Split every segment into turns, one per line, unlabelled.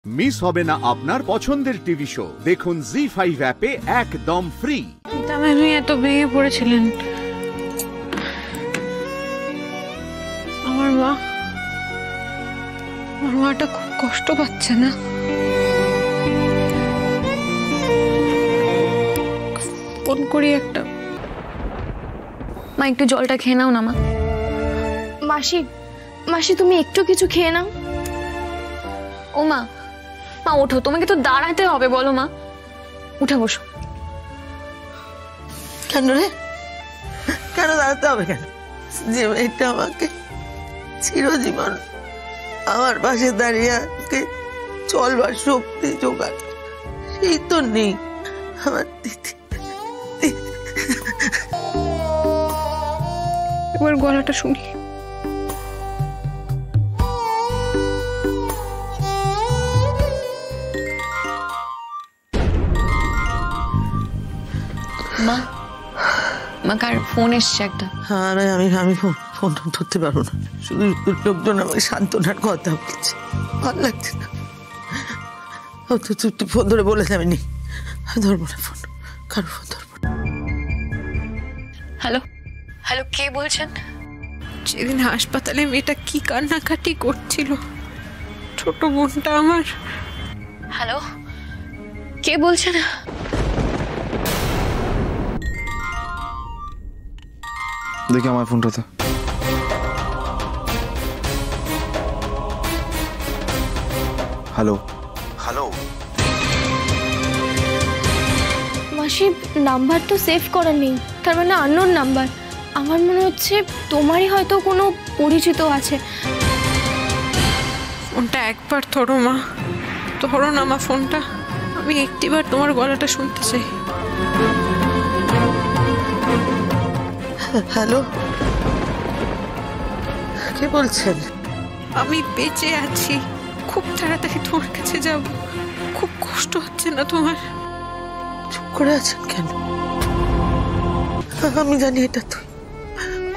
Miss হবে না আপনার পছন্দের টিভি শো। দেখুন জি5 অ্যাপে একদম ফ্রি।
আপনি এত ভেঙে পড়েছিলেন। আমার মাটা খুব কষ্ট পাচ্ছে না? ফোন করি একটা। মা একটু জলটা খেয়ে নাও না।
মাসি তুমি একটু কিছু খেয়ে নাও।
ও মা ওঠো, তোমাকে তো দাঁড়াতে হবে। বলো মা, উঠে বসো।
কেন রে, কেন দাঁড়াতে হবে? কেন যে মেয়েটা আমাকে চিরজীবন আমার পাশে দাঁড়িয়ে চলবার শক্তি জোগাড়, সেই তো নেই আমার দিদি।
এবার গলাটা শুনি। মা কার ফোন এসছে একটা।
আমি ফোন ধরতে পারবো না। শুধু লোকজন আমাকে সান্ত্বনার কথা বলছে, ভালো লাগছে না। তুই ফোন ধরে বলে যাবি নি, ধরবো না ফোন, কারো ফোন ধরবো না।
হ্যালো, কে বলছেন? যেদিন হাসপাতালে মেয়েটা কি কান্নাকাটি করছিল, ছোট বোনটা আমার। হ্যালো, কে বলছেন?
দেখি আমার ফোনটাতে। হ্যালো
মাসি, নাম্বার তো সেভ করা নেই, তার মানে আননোন নাম্বার। আমার মনে হচ্ছে তোমারই হয়তো কোনো পরিচিত আছে।
ফোনটা একবার ধরো মা, ধরো না মা ফোনটা। আমি একটিবার তোমার গলাটা শুনতে চাই।
হ্যালো, কে বলছেন?
আমি বেঁচে আছি, খুব তাড়াতাড়ি তোমার কাছে যাব। খুব কষ্ট হচ্ছে না তোমার?
চুপ করে আছেন কেন? আমি জানি এটা তুই,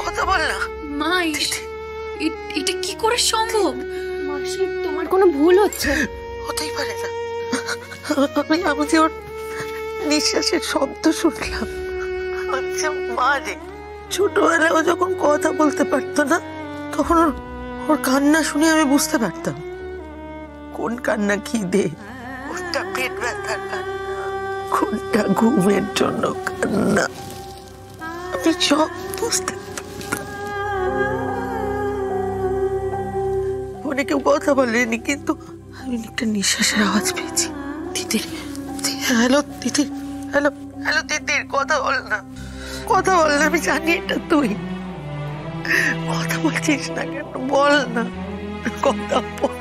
কথা বল না।
মা, এটা কি করে সম্ভব?
মাসি, তোমার কোনো ভুল হচ্ছে।
হতেই পারে না। আমি যে ওর নিঃশ্বাসের শব্দ শুনলাম। আচ্ছা মা রে, ছোটবেলায় ও যখন কথা বলতে পারতো না, তখন ওর কান্না শুনে আমি বুঝতে পারতাম কোন কান্না খিদে, কোনটা পেট ব্যথার কান্না, কোনটা ঘুমের জন্য কান্না। আমি সব বুঝতে পারতাম। ফোনে কেউ কথা বলেনি, কিন্তু আমি একটা নিঃশ্বাসের আওয়াজ পেয়েছি। দিদির। হ্যালো দিদির, হ্যালো দিদির, কথা বল না। আমি জানি এটা তুই, কথা বলছিস না কেন? বল না, কথা বল।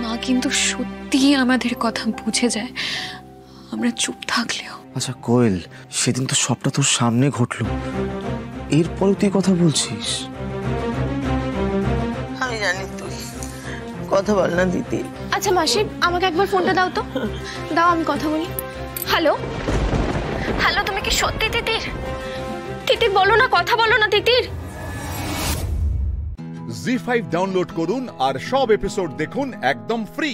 মা কিন্তু সত্যি আমাদের কথা বুঝে যায়, আমরা চুপ থাকলেও।
আচ্ছা কোয়েল, সেদিন তো সবটা তোর সামনে ঘটলো, এরপরে তুই কথা বলছিস?
আমি জানি তুই, কথা বল না দিদি।
আচ্ছা মাসি, আমাকে একবার ফোনটা দাও তো, দাও, আমি কথা বলি। হ্যালো, তুমি কি সত্যি তিতির? বলো না, কথা বলো না তিতির।
জি5 ডাউনলোড করুন আর সব এপিসোড দেখুন একদম ফ্রি।